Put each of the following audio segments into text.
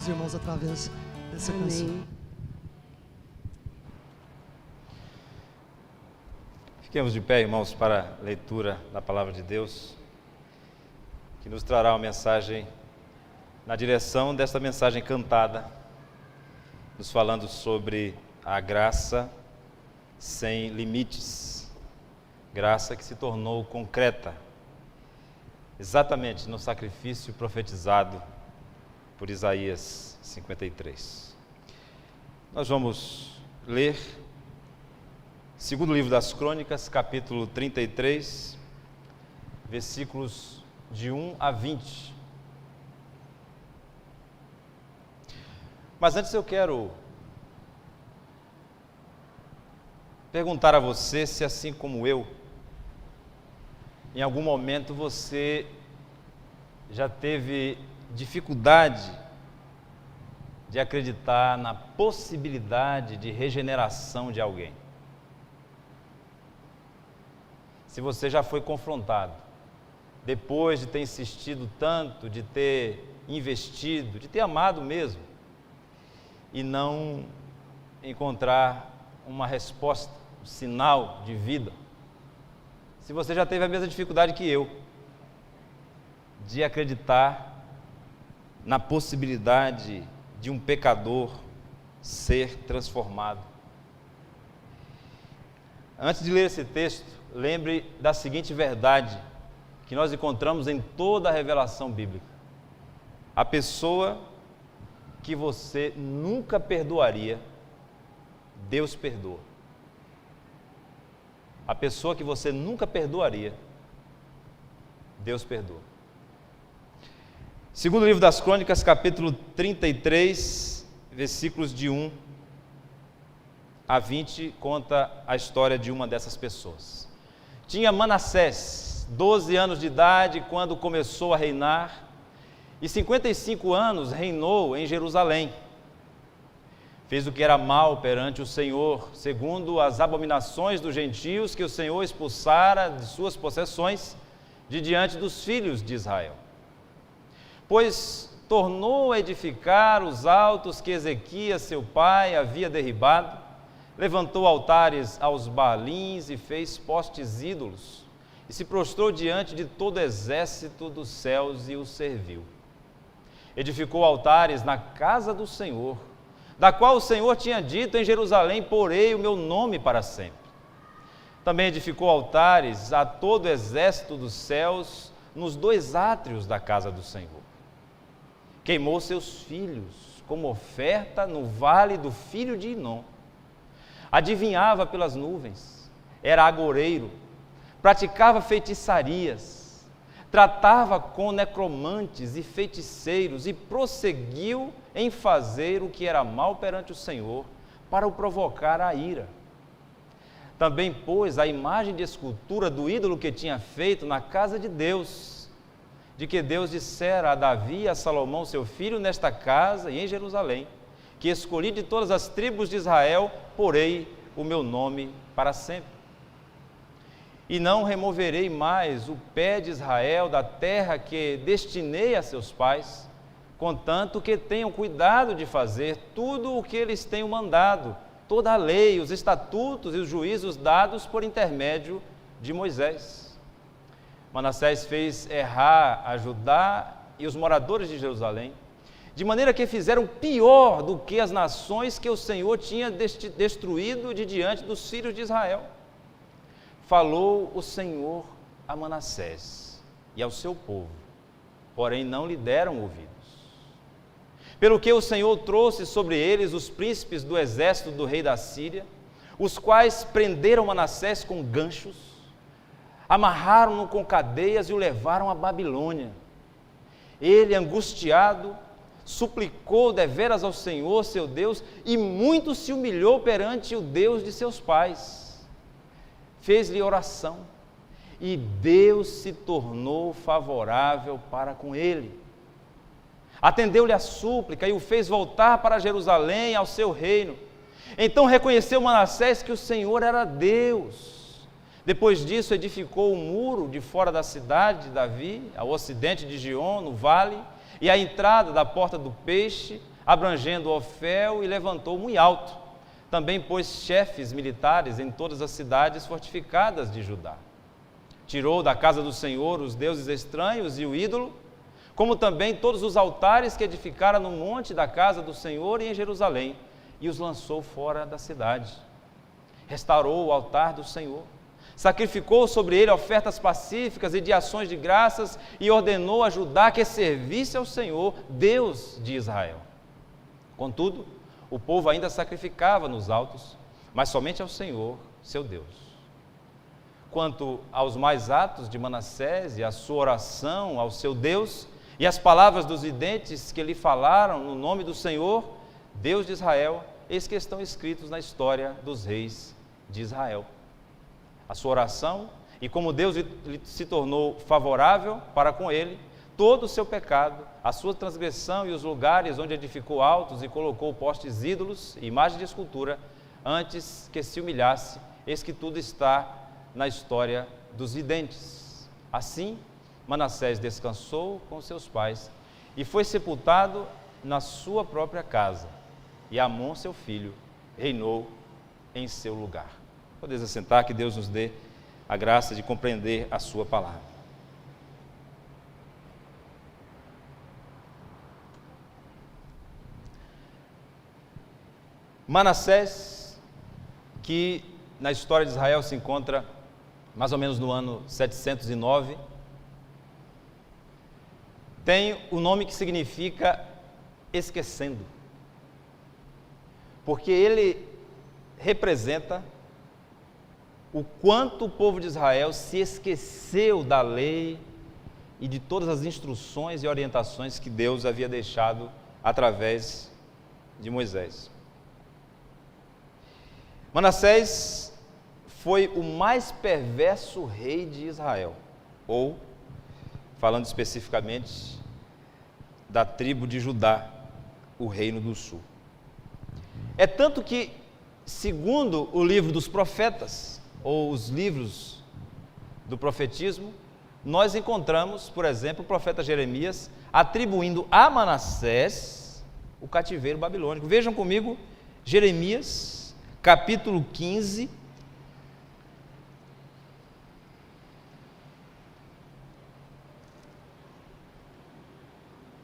irmãos através dessa canção. Fiquemos de pé, irmãos, para a leitura da Palavra de Deus, que nos trará uma mensagem na direção desta mensagem cantada, nos falando sobre a graça sem limites, graça que se tornou concreta, exatamente no sacrifício profetizado por Isaías 53. Nós vamos ler segundo livro das Crônicas, capítulo 33, versículos de 1 a 20. Mas antes eu quero perguntar a você se, assim como eu, em algum momento você já teve dificuldade de acreditar na possibilidade de regeneração de alguém. Se você já foi confrontado, depois de ter insistido tanto, de ter investido, de ter amado mesmo, e não encontrar uma resposta, um sinal de vida. Se você já teve a mesma dificuldade que eu, de acreditar na possibilidade de um pecador ser transformado. Antes de ler esse texto, lembre da seguinte verdade que nós encontramos em toda a revelação bíblica: a pessoa que você nunca perdoaria, Deus perdoa. A pessoa que você nunca perdoaria, Deus perdoa. Segundo livro das Crônicas, capítulo 33, versículos de 1 a 20, conta a história de uma dessas pessoas. Tinha Manassés 12 anos de idade quando começou a reinar, e 55 anos reinou em Jerusalém. Fez o que era mal perante o Senhor, segundo as abominações dos gentios que o Senhor expulsara de suas possessões, de diante dos filhos de Israel. Pois tornou a edificar os altos que Ezequias, seu pai, havia derribado, levantou altares aos Baalins e fez postes ídolos, e se prostrou diante de todo o exército dos céus e o serviu. Edificou altares na casa do Senhor, da qual o Senhor tinha dito: em Jerusalém porei o meu nome para sempre. Também edificou altares a todo o exército dos céus nos 2 átrios da casa do Senhor. Queimou seus filhos como oferta no vale do filho de Inom. Adivinhava pelas nuvens, era agoreiro, praticava feitiçarias, tratava com necromantes e feiticeiros e prosseguiu em fazer o que era mal perante o Senhor, para o provocar a ira. Também pôs a imagem de escultura do ídolo que tinha feito na casa de Deus, de que Deus dissera a Davi e a Salomão seu filho: nesta casa e em Jerusalém, que escolhi de todas as tribos de Israel, porei o meu nome para sempre. E não removerei mais o pé de Israel da terra que destinei a seus pais, contanto que tenham cuidado de fazer tudo o que eles tenham mandado, toda a lei, os estatutos e os juízos dados por intermédio de Moisés. Manassés fez errar a Judá e os moradores de Jerusalém, de maneira que fizeram pior do que as nações que o Senhor tinha destruído de diante dos filhos de Israel. Falou o Senhor a Manassés e ao seu povo, porém não lhe deram ouvidos. Pelo que o Senhor trouxe sobre eles os príncipes do exército do rei da Síria, os quais prenderam Manassés com ganchos, amarraram-no com cadeias e o levaram à Babilônia. Ele, angustiado, suplicou deveras ao Senhor, seu Deus, e muito se humilhou perante o Deus de seus pais. Fez-lhe oração, e Deus se tornou favorável para com ele. Atendeu-lhe a súplica e o fez voltar para Jerusalém, ao seu reino. Então reconheceu Manassés que o Senhor era Deus. Depois disso edificou um muro de fora da cidade de Davi, ao ocidente de Gion, no vale, e a entrada da porta do peixe, abrangendo Ofel, e levantou muito alto. Também pôs chefes militares em todas as cidades fortificadas de Judá. Tirou da casa do Senhor os deuses estranhos e o ídolo, como também todos os altares que edificara no monte da casa do Senhor e em Jerusalém, e os lançou fora da cidade. Restaurou o altar do Senhor, sacrificou sobre ele ofertas pacíficas e de ações de graças, e ordenou a Judá que servisse ao Senhor, Deus de Israel. Contudo, o povo ainda sacrificava nos altos, mas somente ao Senhor, seu Deus. Quanto aos mais atos de Manassés e a sua oração ao seu Deus, e as palavras dos videntes que lhe falaram no nome do Senhor, Deus de Israel, eis que estão escritos na história dos reis de Israel. A sua oração, e como Deus lhe se tornou favorável para com ele, todo o seu pecado, a sua transgressão e os lugares onde edificou altos e colocou postes ídolos e imagens de escultura, antes que se humilhasse, eis que tudo está na história dos videntes. Assim, Manassés descansou com seus pais e foi sepultado na sua própria casa, e Amon, seu filho, reinou em seu lugar. Podeis assentar, que Deus nos dê a graça de compreender a sua palavra. Manassés, que na história de Israel se encontra mais ou menos no ano 709, tem o nome que significa esquecendo, porque ele representa o quanto o povo de Israel se esqueceu da lei e de todas as instruções e orientações que Deus havia deixado através de Moisés. Manassés foi o mais perverso rei de Israel, ou, falando especificamente, da tribo de Judá, o reino do sul. É tanto que, segundo o livro dos profetas, ou os livros do profetismo, nós encontramos, por exemplo, o profeta Jeremias atribuindo a Manassés o cativeiro babilônico. Vejam comigo, Jeremias, capítulo 15,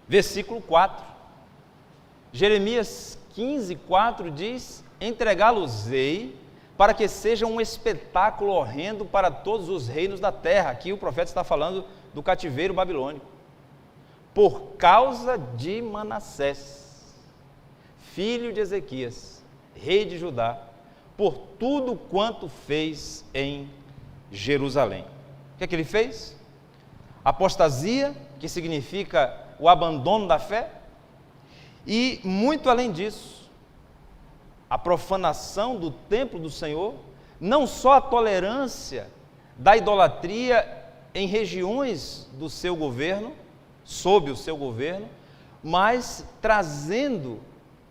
versículo 4. Jeremias 15, 4 diz: entregá-los-ei para que seja um espetáculo horrendo para todos os reinos da terra. Aqui o profeta está falando do cativeiro babilônico. Por causa de Manassés, filho de Ezequias, rei de Judá, por tudo quanto fez em Jerusalém. O que é que ele fez? Apostasia, que significa o abandono da fé, e muito além disso, a profanação do templo do Senhor, não só a tolerância da idolatria em regiões do seu governo, sob o seu governo, mas trazendo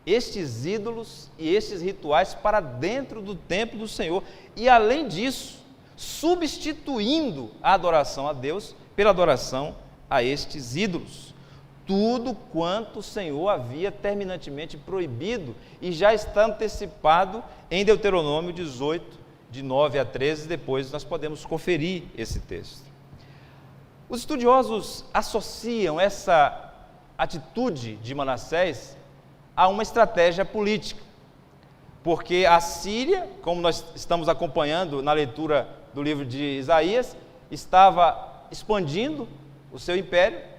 estes ídolos e estes rituais para dentro do templo do Senhor, e além disso, substituindo a adoração a Deus pela adoração a estes ídolos. Tudo quanto o Senhor havia terminantemente proibido, e já está antecipado em Deuteronômio 18, de 9 a 13, depois nós podemos conferir esse texto. Os estudiosos associam essa atitude de Manassés a uma estratégia política, porque a Síria, como nós estamos acompanhando na leitura do livro de Isaías, estava expandindo o seu império,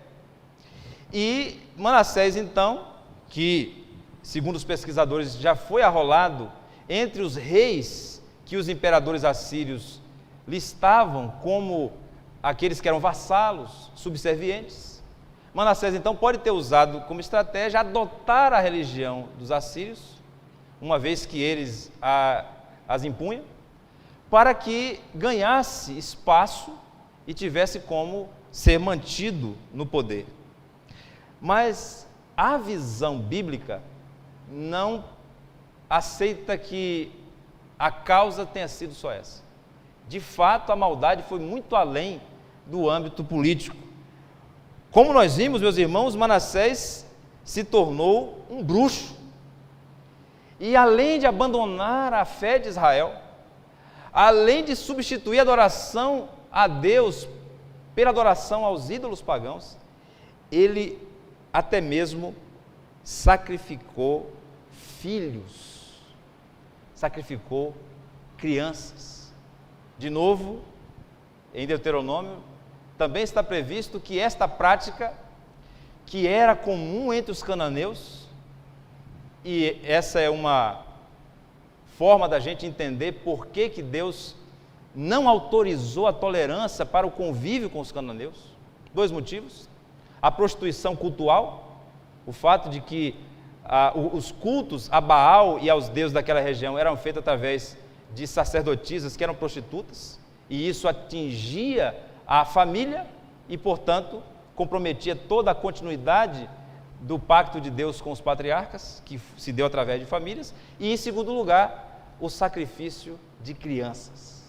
e Manassés, então, que, segundo os pesquisadores, já foi arrolado entre os reis que os imperadores assírios listavam como aqueles que eram vassalos, subservientes, Manassés, então, pode ter usado como estratégia adotar a religião dos assírios, uma vez que eles as impunham, para que ganhasse espaço e tivesse como ser mantido no poder. Mas a visão bíblica não aceita que a causa tenha sido só essa. De fato, a maldade foi muito além do âmbito político. Como nós vimos, meus irmãos, Manassés se tornou um bruxo. E além de abandonar a fé de Israel, além de substituir a adoração a Deus pela adoração aos ídolos pagãos, ele até mesmo sacrificou filhos, sacrificou crianças. De novo, em Deuteronômio, também está previsto que esta prática, que era comum entre os cananeus, e essa é uma forma da gente entender por que Deus não autorizou a tolerância para o convívio com os cananeus. 2 motivos: a prostituição cultual, o fato de que os cultos a Baal e aos deuses daquela região eram feitos através de sacerdotisas que eram prostitutas, e isso atingia a família e, portanto, comprometia toda a continuidade do pacto de Deus com os patriarcas, que se deu através de famílias. E, em segundo lugar, o sacrifício de crianças.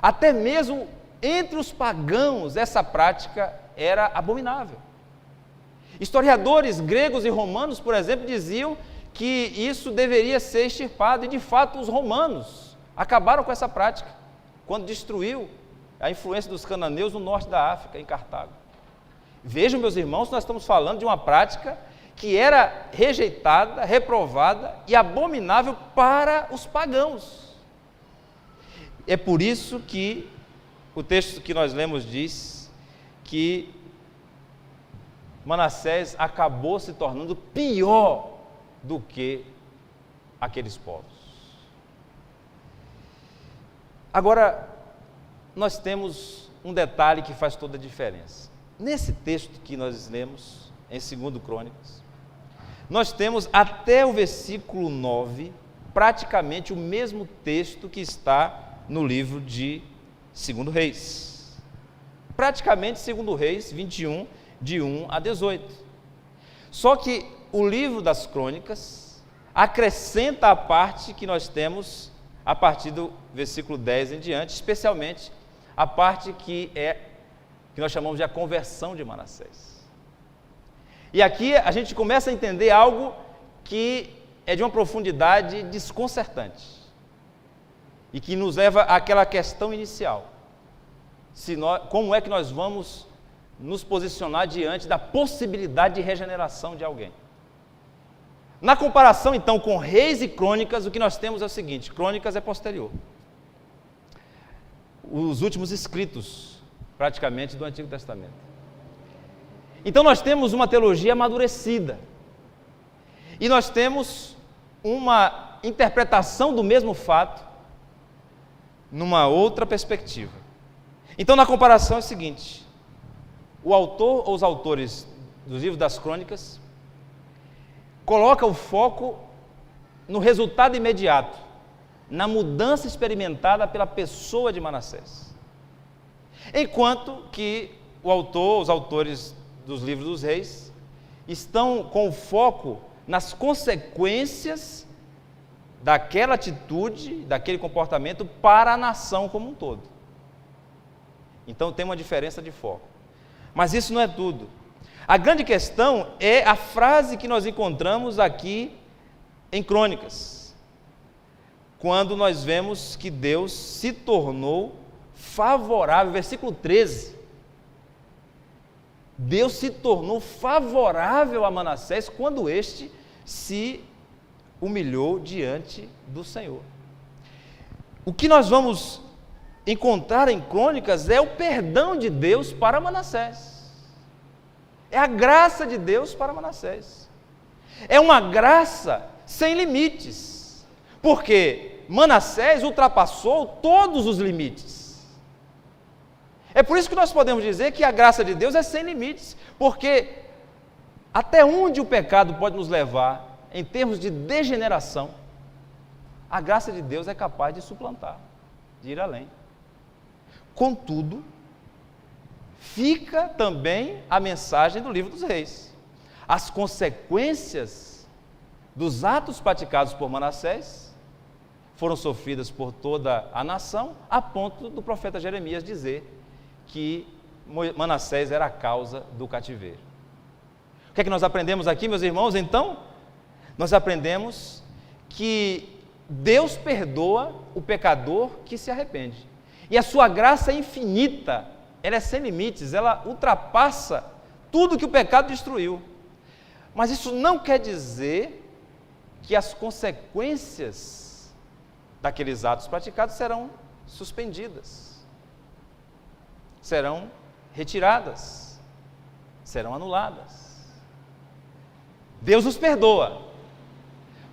Até mesmo entre os pagãos, essa prática era abominável. Historiadores gregos e romanos, por exemplo, diziam que isso deveria ser extirpado, e de fato os romanos acabaram com essa prática, quando destruiu a influência dos cananeus no norte da África, em Cartago. Vejam, meus irmãos, nós estamos falando de uma prática que era rejeitada, reprovada e abominável para os pagãos. É por isso que o texto que nós lemos diz que Manassés acabou se tornando pior do que aqueles povos. Agora, nós temos um detalhe que faz toda a diferença. Nesse texto que nós lemos, em 2 Crônicas, nós temos até o versículo 9, praticamente o mesmo texto que está no livro de 2 Reis. Praticamente 2 Reis 21, de 1 a 18. Só que o livro das Crônicas acrescenta a parte que nós temos a partir do versículo 10 em diante, especialmente a parte que nós chamamos de a conversão de Manassés. E aqui a gente começa a entender algo que é de uma profundidade desconcertante e que nos leva àquela questão inicial: como é que nós vamos nos posicionar diante da possibilidade de regeneração de alguém? Na comparação, então, com Reis e Crônicas, o que nós temos é o seguinte: Crônicas é posterior, os últimos escritos, praticamente, do Antigo Testamento. Então, nós temos uma teologia amadurecida, e nós temos uma interpretação do mesmo fato, numa outra perspectiva. Então, na comparação é o seguinte: o autor ou os autores dos livros das Crônicas coloca o foco no resultado imediato, na mudança experimentada pela pessoa de Manassés, enquanto que os autores dos livros dos reis estão com o foco nas consequências daquela atitude, daquele comportamento para a nação como um todo. Então tem uma diferença de foco. Mas isso não é tudo. A grande questão é a frase que nós encontramos aqui em Crônicas, quando nós vemos que Deus se tornou favorável, versículo 13. Deus se tornou favorável a Manassés quando este se humilhou diante do Senhor. O que nós vamos encontrar em Crônicas é o perdão de Deus para Manassés. É a graça de Deus para Manassés. É uma graça sem limites, porque Manassés ultrapassou todos os limites. É por isso que nós podemos dizer que a graça de Deus é sem limites, porque até onde o pecado pode nos levar em termos de degeneração, a graça de Deus é capaz de suplantar, de ir além. Contudo, fica também a mensagem do livro dos reis. As consequências dos atos praticados por Manassés foram sofridas por toda a nação, a ponto do profeta Jeremias dizer que Manassés era a causa do cativeiro. que é que nós aprendemos aqui, meus irmãos? Então, nós aprendemos que Deus perdoa o pecador que se arrepende. E a sua graça é infinita, ela é sem limites, ela ultrapassa tudo que o pecado destruiu. Mas isso não quer dizer que as consequências daqueles atos praticados serão suspendidas, serão retiradas, serão anuladas. Deus nos perdoa,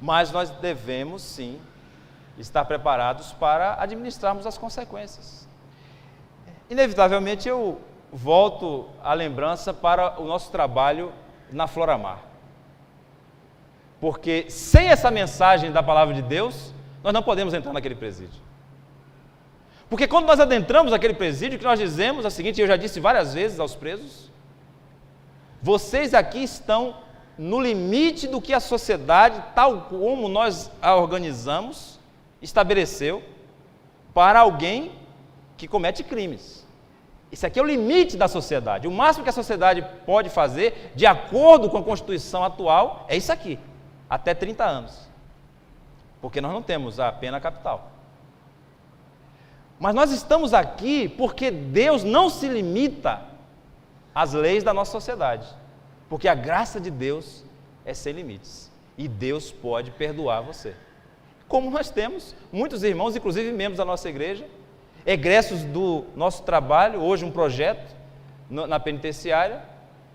mas nós devemos sim estar preparados para administrarmos as consequências. Inevitavelmente eu volto a lembrança para o nosso trabalho na Floramar, porque sem essa mensagem da palavra de Deus, nós não podemos entrar naquele presídio. Porque quando nós adentramos aquele presídio, o que nós dizemos é o seguinte, eu já disse várias vezes aos presos: vocês aqui estão no limite do que a sociedade, tal como nós a organizamos, estabeleceu para alguém que comete crimes. Isso aqui é o limite da sociedade. O máximo que a sociedade pode fazer, de acordo com a Constituição atual, é isso aqui, até 30 anos. Porque nós não temos a pena capital. Mas nós estamos aqui porque Deus não se limita às leis da nossa sociedade. Porque a graça de Deus é sem limites. E Deus pode perdoar você. Como nós temos muitos irmãos, inclusive membros da nossa igreja, egressos do nosso trabalho, hoje um projeto na penitenciária,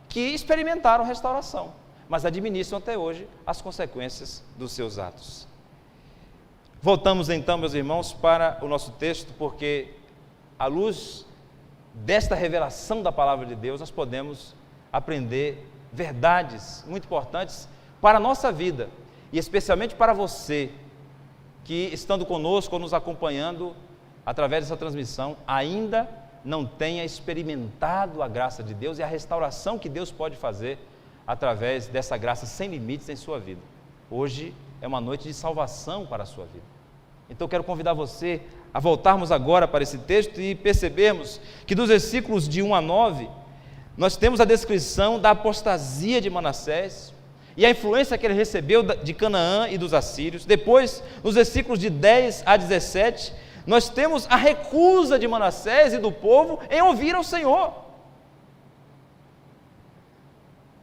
que experimentaram restauração, mas administram até hoje as consequências dos seus atos. Voltamos então, meus irmãos, para o nosso texto, porque à luz desta revelação da palavra de Deus, nós podemos aprender verdades muito importantes para a nossa vida, e especialmente para você, que estando conosco ou nos acompanhando através dessa transmissão, ainda não tenha experimentado a graça de Deus e a restauração que Deus pode fazer através dessa graça sem limites em sua vida. Hoje é uma noite de salvação para a sua vida. Então eu quero convidar você a voltarmos agora para esse texto e percebermos que dos versículos de 1 a 9, nós temos a descrição da apostasia de Manassés e a influência que ele recebeu de Canaã e dos assírios. Depois, nos versículos de 10 a 17, nós temos a recusa de Manassés e do povo em ouvir ao Senhor.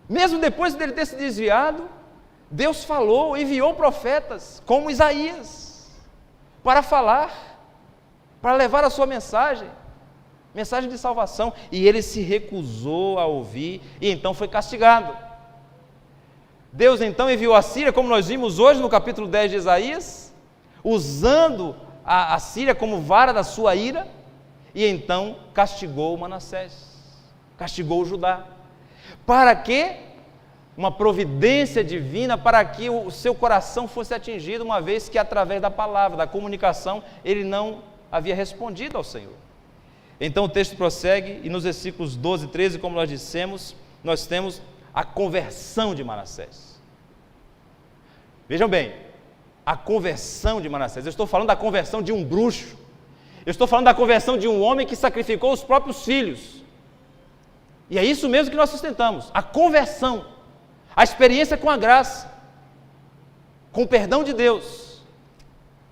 Mesmo depois dele ter se desviado, Deus falou, enviou profetas, como Isaías, para falar, para levar a sua mensagem de salvação, e ele se recusou a ouvir, e então foi castigado. Deus então enviou a Síria, como nós vimos hoje no capítulo 10 de Isaías, usando a Síria como vara da sua ira, e então castigou Manassés, castigou Judá. Para que? Uma providência divina, para que o seu coração fosse atingido, uma vez que através da palavra, da comunicação, ele não havia respondido ao Senhor. Então o texto prossegue, e nos versículos 12 e 13, como nós dissemos, nós temos a conversão de Manassés. Vejam bem, a conversão de Manassés, eu estou falando da conversão de um bruxo, eu estou falando da conversão de um homem que sacrificou os próprios filhos, e é isso mesmo que nós sustentamos, a conversão, a experiência com a graça, com o perdão de Deus,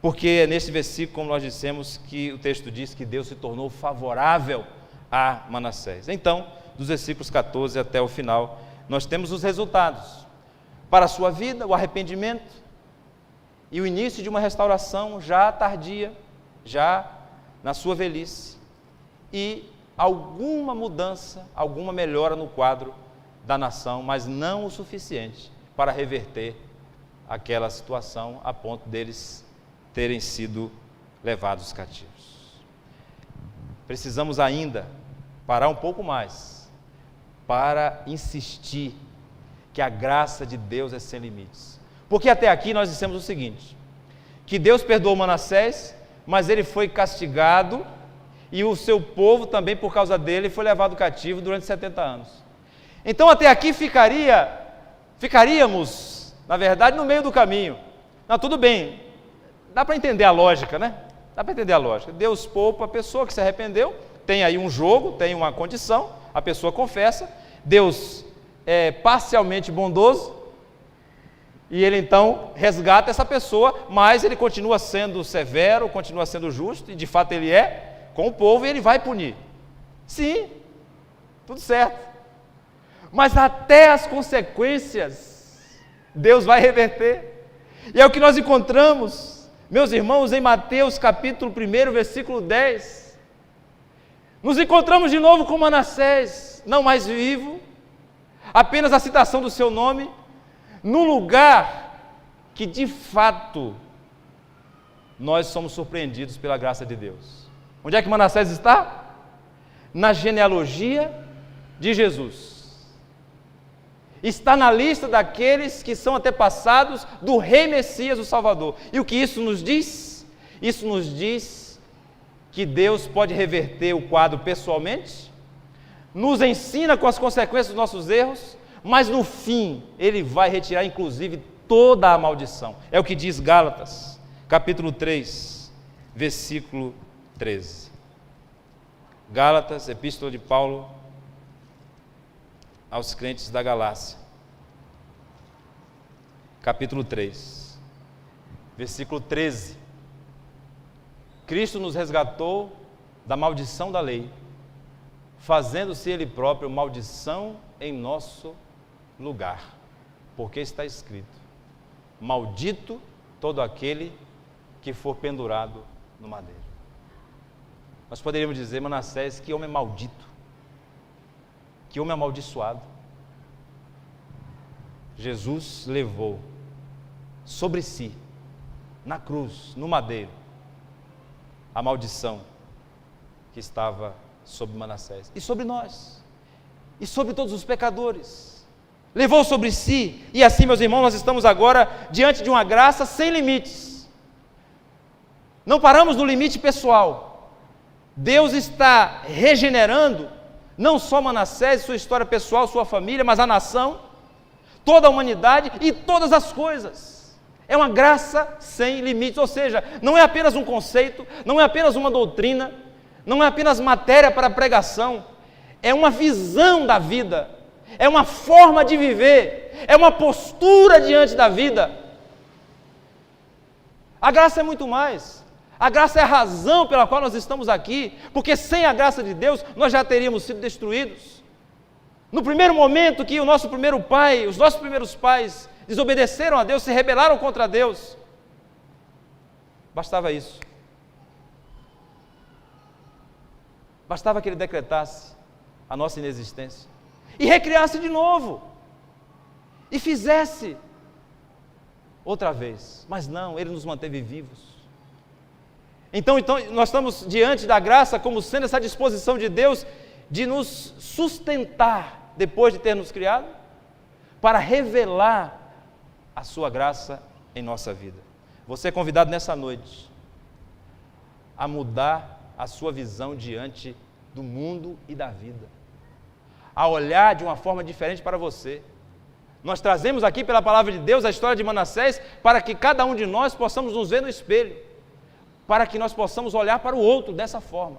porque é nesse versículo, como nós dissemos, que o texto diz que Deus se tornou favorável a Manassés. Então, dos versículos 14 até o final, nós temos os resultados para a sua vida, o arrependimento e o início de uma restauração já tardia, já na sua velhice, e alguma mudança, alguma melhora no quadro da nação, mas não o suficiente para reverter aquela situação a ponto deles terem sido levados cativos. Precisamos ainda parar um pouco mais para insistir que a graça de Deus é sem limites. Porque até aqui nós dissemos o seguinte, que Deus perdoou Manassés, mas ele foi castigado e o seu povo também, por causa dele, foi levado cativo durante 70 anos. Então até aqui ficaríamos, na verdade, no meio do caminho. Não, tudo bem, dá para entender a lógica, né? Dá para entender a lógica. Deus poupa a pessoa que se arrependeu, tem aí um jogo, tem uma condição, a pessoa confessa, Deus é parcialmente bondoso, e ele então resgata essa pessoa, mas ele continua sendo severo, continua sendo justo, e de fato ele é com o povo, e ele vai punir. Sim, tudo certo. Mas até as consequências, Deus vai reverter. E é o que nós encontramos, meus irmãos, em Mateus capítulo 1, versículo 10. Nos encontramos de novo com Manassés, não mais vivo, apenas a citação do seu nome, num lugar que de fato nós somos surpreendidos pela graça de Deus. Onde é que Manassés está? Na genealogia de Jesus. Está na lista daqueles que são antepassados do Rei Messias, o Salvador. E o que isso nos diz? Isso nos diz que Deus pode reverter o quadro pessoalmente, nos ensina com as consequências dos nossos erros, mas no fim Ele vai retirar inclusive toda a maldição. É o que diz Gálatas, capítulo 3, versículo 13. Gálatas, epístola de Paulo aos crentes da Galácia, capítulo 3, versículo 13. Cristo nos resgatou da maldição da lei, fazendo-se Ele próprio maldição em nosso lugar, porque está escrito: maldito todo aquele que for pendurado no madeiro. Nós poderíamos dizer, Manassés, que homem maldito, que homem amaldiçoado. Jesus levou sobre si, na cruz, no madeiro, a maldição que estava sobre Manassés, e sobre nós, e sobre todos os pecadores. Levou sobre si, e assim, meus irmãos, nós estamos agora diante de uma graça sem limites. Não paramos no limite pessoal. Deus está regenerando não só Manassés, sua história pessoal, sua família, mas a nação, toda a humanidade e todas as coisas. É uma graça sem limites, ou seja, não é apenas um conceito, não é apenas uma doutrina, não é apenas matéria para pregação, é uma visão da vida, é uma forma de viver, é uma postura diante da vida. A graça é muito mais. A graça é a razão pela qual nós estamos aqui, porque sem a graça de Deus nós já teríamos sido destruídos. No primeiro momento que o nosso primeiro pai, os nossos primeiros pais desobedeceram a Deus, se rebelaram contra Deus, bastava isso. Bastava que Ele decretasse a nossa inexistência e recriasse de novo e fizesse outra vez, mas não, Ele nos manteve vivos. Então nós estamos diante da graça como sendo essa disposição de Deus de nos sustentar depois de ter nos criado, para revelar a sua graça em nossa vida. Você é convidado nessa noite a mudar a sua visão diante do mundo e da vida, a olhar de uma forma diferente para você. Nós trazemos aqui pela palavra de Deus a história de Manassés para que cada um de nós possamos nos ver no espelho, para que nós possamos olhar para o outro dessa forma.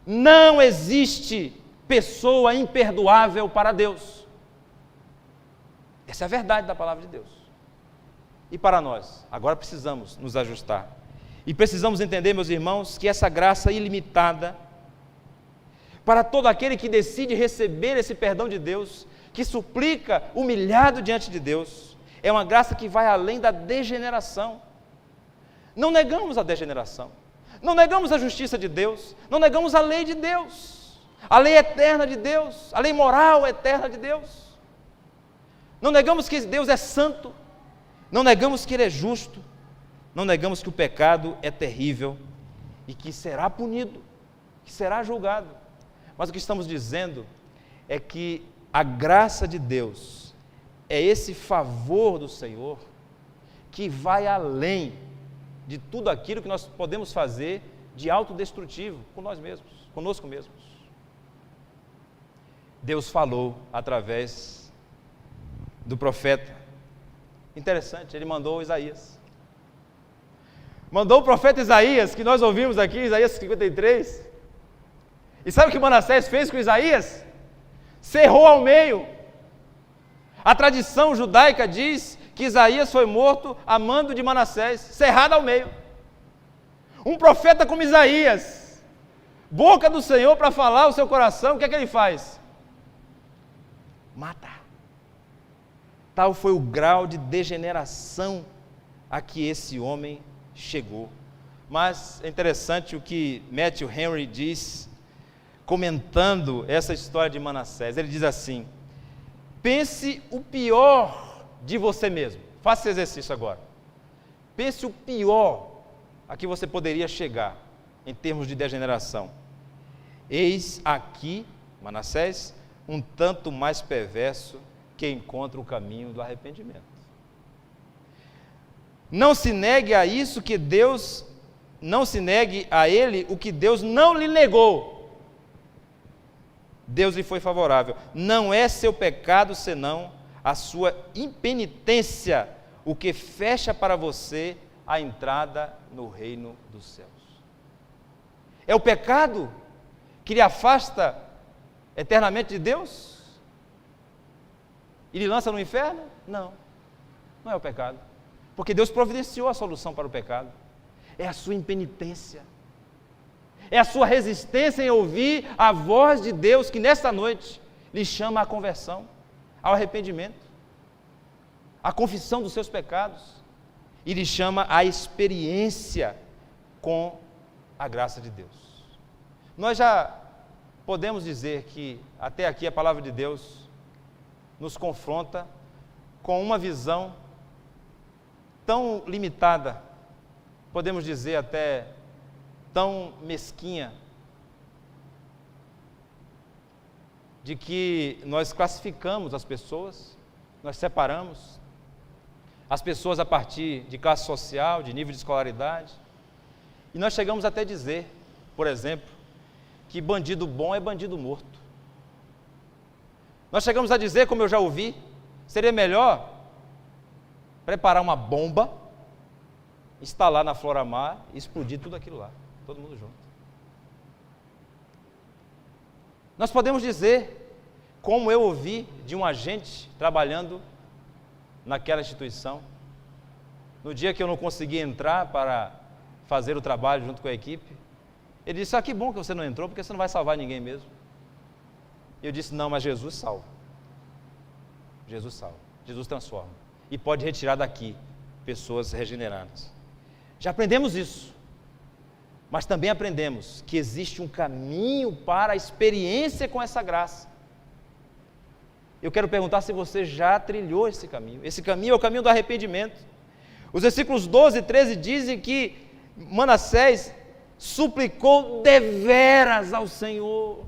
Não existe pessoa imperdoável para Deus. Essa é a verdade da palavra de Deus. E para nós, agora precisamos nos ajustar. E precisamos entender, meus irmãos, que essa graça ilimitada, para todo aquele que decide receber esse perdão de Deus, que suplica humilhado diante de Deus, é uma graça que vai além da degeneração. Não negamos a degeneração, não negamos a justiça de Deus, não negamos a lei de Deus, a lei eterna de Deus, a lei moral eterna de Deus. Não negamos que Deus é santo, não negamos que Ele é justo, não negamos que o pecado é terrível e que será punido, que será julgado. Mas o que estamos dizendo é que a graça de Deus é esse favor do Senhor que vai além de tudo aquilo que nós podemos fazer de autodestrutivo com nós mesmos, conosco mesmos. Deus falou através do profeta. Interessante, Ele mandou Isaías. Mandou o profeta Isaías, que nós ouvimos aqui, Isaías 53. E sabe o que Manassés fez com Isaías? Cerrou ao meio. A tradição judaica diz que Isaías foi morto a mando de Manassés, cerrado ao meio. Um profeta como Isaías, boca do Senhor para falar o seu coração, o que é que ele faz? Mata. Tal foi o grau de degeneração a que esse homem chegou. Mas é interessante o que Matthew Henry diz, comentando essa história de Manassés. Ele diz assim: pense o pior de você mesmo. Faça esse exercício agora. Pense o pior a que você poderia chegar em termos de degeneração. Eis aqui, Manassés, um tanto mais perverso que encontra o caminho do arrependimento. Não se negue a isso que Deus, não se negue a ele o que Deus não lhe negou. Deus lhe foi favorável. Não é seu pecado senão a sua impenitência o que fecha para você a entrada no reino dos céus. É o pecado que lhe afasta eternamente de Deus? E lhe lança no inferno? Não, não é o pecado. Porque Deus providenciou a solução para o pecado. É a sua impenitência. É a sua resistência em ouvir a voz de Deus que nesta noite lhe chama à conversão, ao arrependimento, à confissão dos seus pecados e lhe chama à experiência com a graça de Deus. Nós já podemos dizer que até aqui a palavra de Deus nos confronta com uma visão tão limitada, podemos dizer até tão mesquinha, de que nós classificamos as pessoas, nós separamos as pessoas a partir de classe social, de nível de escolaridade, e nós chegamos até a dizer, por exemplo, que bandido bom é bandido morto. Nós chegamos a dizer, como eu já ouvi, seria melhor preparar uma bomba, instalar na Floramar e explodir tudo aquilo lá, todo mundo junto. Nós podemos dizer, como eu ouvi de um agente trabalhando naquela instituição, no dia que eu não consegui entrar para fazer o trabalho junto com a equipe, ele disse: que bom que você não entrou, porque você não vai salvar ninguém mesmo. E eu disse: não, mas Jesus salva. Jesus salva, Jesus transforma. E pode retirar daqui pessoas regeneradas. Já aprendemos isso. Mas também aprendemos que existe um caminho para a experiência com essa graça. Eu quero perguntar se você já trilhou esse caminho. Esse caminho é o caminho do arrependimento. Os versículos 12 e 13 dizem que Manassés suplicou deveras ao Senhor.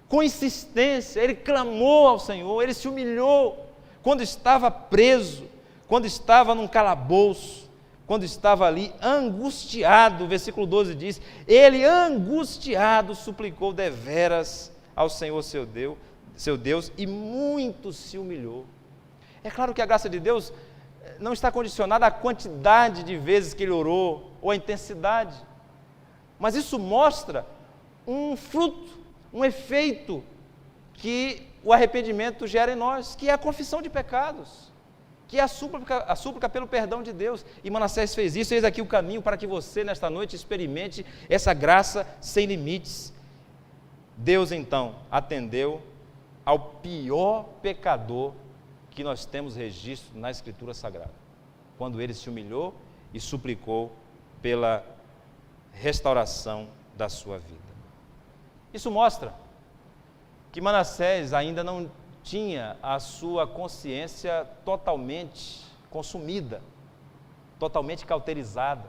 Com insistência, ele clamou ao Senhor, ele se humilhou quando estava preso, quando estava num calabouço, quando estava ali angustiado. O versículo 12 diz: ele angustiado suplicou deveras ao Senhor seu Deus, e muito se humilhou. É claro que a graça de Deus não está condicionada à quantidade de vezes que ele orou, ou à intensidade, mas isso mostra um fruto, um efeito que o arrependimento gera em nós, que é a confissão de pecados, que é a súplica pelo perdão de Deus. E Manassés fez isso. Eis aqui o caminho para que você nesta noite experimente essa graça sem limites. Deus então atendeu ao pior pecador que nós temos registro na Escritura Sagrada, quando ele se humilhou e suplicou pela restauração da sua vida. Isso mostra que Manassés ainda não tinha a sua consciência totalmente consumida, totalmente cauterizada.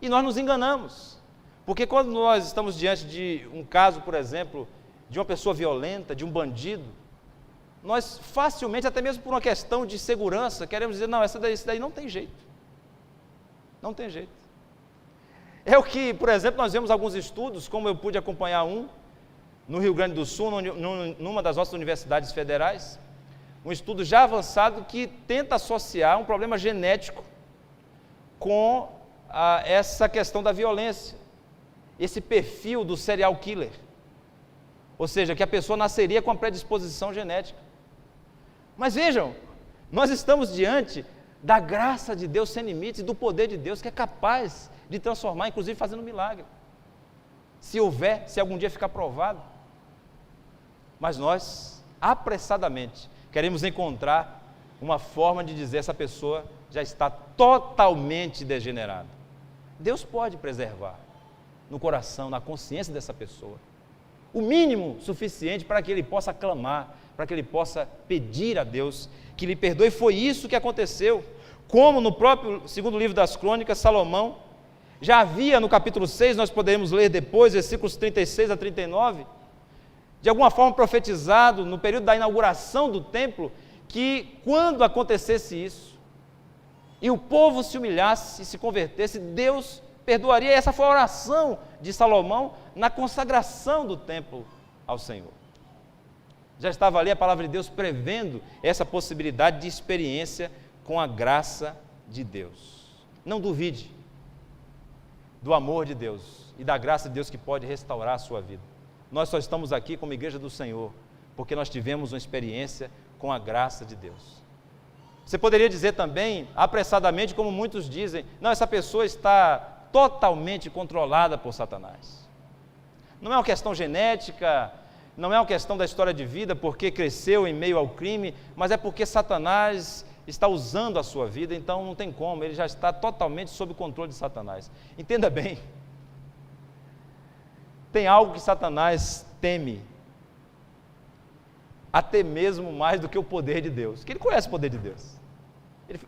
E nós nos enganamos, porque quando nós estamos diante de um caso, por exemplo, de uma pessoa violenta, de um bandido, nós facilmente, até mesmo por uma questão de segurança, queremos dizer: não, isso daí não tem jeito. Não tem jeito. É o que, por exemplo, nós vemos alguns estudos, como eu pude acompanhar um, no Rio Grande do Sul, numa das nossas universidades federais, um estudo já avançado que tenta associar um problema genético com essa questão da violência, esse perfil do serial killer, ou seja, que a pessoa nasceria com a predisposição genética. Mas vejam, nós estamos diante da graça de Deus sem limites, do poder de Deus que é capaz de transformar, inclusive fazendo milagre. Se houver, se algum dia ficar provado. Mas nós, apressadamente, queremos encontrar uma forma de dizer essa pessoa já está totalmente degenerada. Deus pode preservar no coração, na consciência dessa pessoa, o mínimo suficiente para que ele possa clamar, para que ele possa pedir a Deus que lhe perdoe. Foi isso que aconteceu. Como no próprio segundo livro das Crônicas, Salomão já havia no capítulo 6, nós poderemos ler depois, versículos 36 a 39, de alguma forma profetizado no período da inauguração do templo, que quando acontecesse isso, e o povo se humilhasse e se convertesse, Deus perdoaria. E essa foi a oração de Salomão na consagração do templo ao Senhor. Já estava ali a palavra de Deus prevendo essa possibilidade de experiência com a graça de Deus. Não duvide do amor de Deus e da graça de Deus que pode restaurar a sua vida. Nós só estamos aqui como igreja do Senhor porque nós tivemos uma experiência com a graça de Deus. Você poderia dizer também, apressadamente, como muitos dizem, não, essa pessoa está totalmente controlada por Satanás. Não é uma questão genética, não é uma questão da história de vida, porque cresceu em meio ao crime, mas é porque Satanás está usando a sua vida, então não tem como, ele já está totalmente sob o controle de Satanás. Entenda bem, tem algo que Satanás teme, até mesmo mais do que o poder de Deus, porque ele conhece o poder de Deus,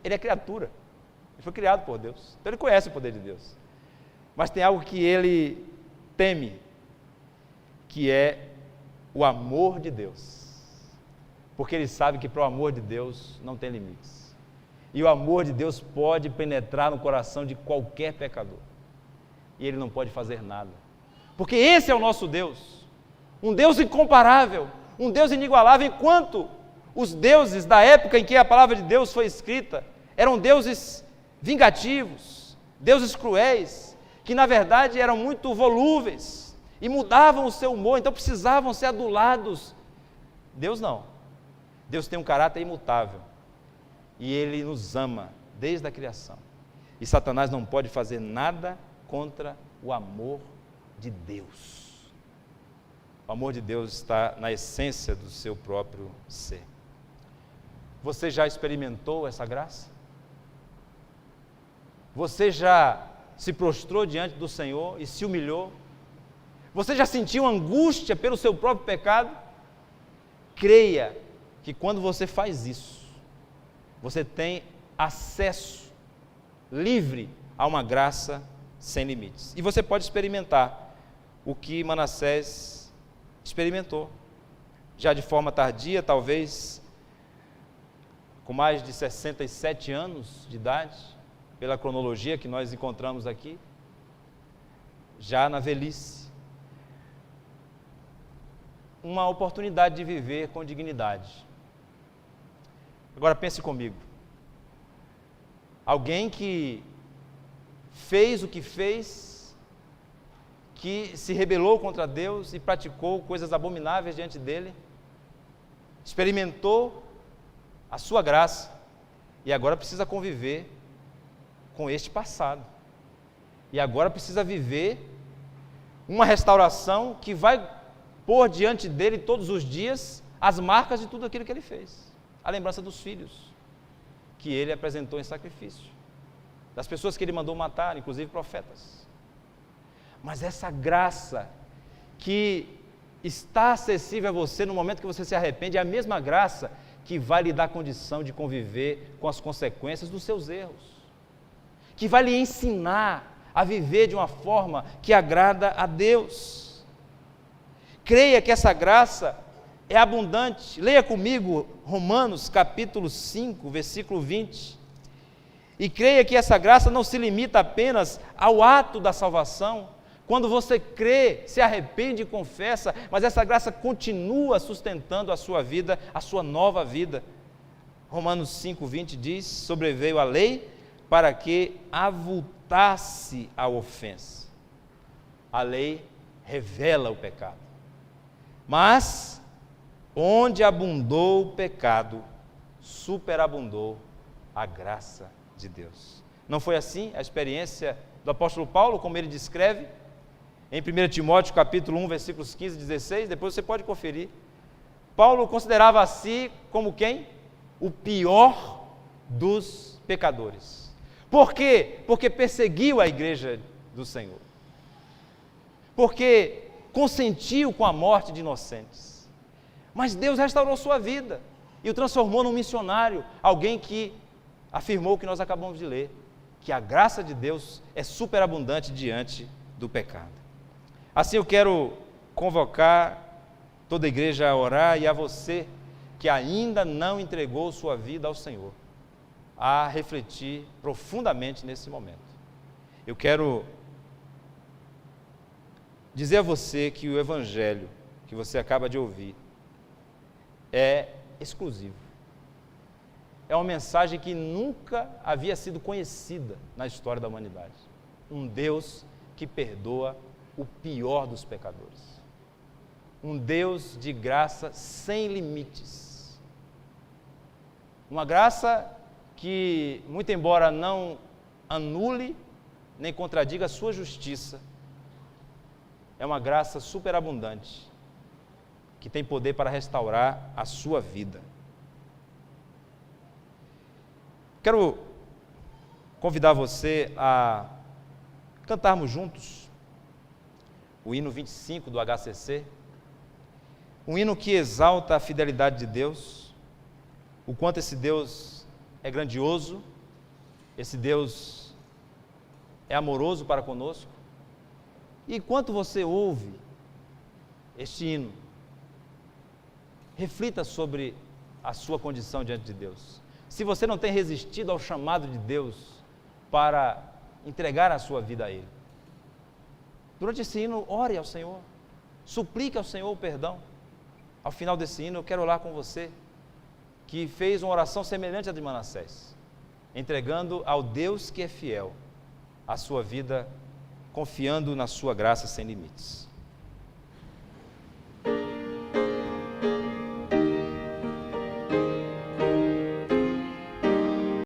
ele é criatura, ele foi criado por Deus, então ele conhece o poder de Deus, mas tem algo que ele teme, que é o amor de Deus, porque ele sabe que para o amor de Deus não tem limites, e o amor de Deus pode penetrar no coração de qualquer pecador, e ele não pode fazer nada, porque esse é o nosso Deus, um Deus incomparável, um Deus inigualável. Enquanto os deuses da época em que a palavra de Deus foi escrita eram deuses vingativos, deuses cruéis, que na verdade eram muito volúveis e mudavam o seu humor, então precisavam ser adulados. Deus não. Deus tem um caráter imutável e Ele nos ama desde a criação. E Satanás não pode fazer nada contra o amor de Deus. O amor de Deus está na essência do seu próprio ser. Você já experimentou essa graça? Você já se prostrou diante do Senhor e se humilhou? Você já sentiu angústia pelo seu próprio pecado? Creia que quando você faz isso, você tem acesso livre a uma graça sem limites. E você pode experimentar o que Manassés experimentou, já de forma tardia, talvez com mais de 67 anos de idade, pela cronologia que nós encontramos aqui, já na velhice, uma oportunidade de viver com dignidade. Agora pense comigo, alguém que fez o que fez, que se rebelou contra Deus e praticou coisas abomináveis diante dele, experimentou a sua graça e agora precisa conviver com este passado. E agora precisa viver uma restauração que vai pôr diante dele todos os dias as marcas de tudo aquilo que ele fez. A lembrança dos filhos que ele apresentou em sacrifício, das pessoas que ele mandou matar, inclusive profetas. Mas essa graça que está acessível a você no momento que você se arrepende, é a mesma graça que vai lhe dar condição de conviver com as consequências dos seus erros, que vai lhe ensinar a viver de uma forma que agrada a Deus. Creia que essa graça é abundante. Leia comigo Romanos capítulo 5, versículo 20. E creia que essa graça não se limita apenas ao ato da salvação, quando você crê, se arrepende e confessa, mas essa graça continua sustentando a sua vida, a sua nova vida. Romanos 5:20 diz: sobreveio a lei para que avultasse a ofensa. A lei revela o pecado. Mas onde abundou o pecado, superabundou a graça de Deus. Não foi assim a experiência do apóstolo Paulo, como ele descreve em 1 Timóteo capítulo 1, versículos 15 e 16, depois você pode conferir. Paulo considerava a si como quem? O pior dos pecadores. Por quê? Porque perseguiu a igreja do Senhor. Porque consentiu com a morte de inocentes. Mas Deus restaurou sua vida e o transformou num missionário, alguém que afirmou o que nós acabamos de ler, que a graça de Deus é superabundante diante do pecado. Assim eu quero convocar toda a igreja a orar e a você que ainda não entregou sua vida ao Senhor, a refletir profundamente nesse momento. Eu quero dizer a você que o Evangelho que você acaba de ouvir é exclusivo. É uma mensagem que nunca havia sido conhecida na história da humanidade. Um Deus que perdoa o pior dos pecadores. Um Deus de graça sem limites. Uma graça que, muito embora não anule nem contradiga a sua justiça, é uma graça superabundante, que tem poder para restaurar a sua vida. Quero convidar você a cantarmos juntos o hino 25 do HCC, um hino que exalta a fidelidade de Deus, o quanto esse Deus é grandioso, esse Deus é amoroso para conosco. E enquanto você ouve este hino, reflita sobre a sua condição diante de Deus. Se você não tem resistido ao chamado de Deus para entregar a sua vida a Ele, durante esse hino, ore ao Senhor, suplique ao Senhor o perdão. Ao final desse hino, eu quero orar com você, que fez uma oração semelhante à de Manassés, entregando ao Deus que é fiel a sua vida, confiando na sua graça sem limites.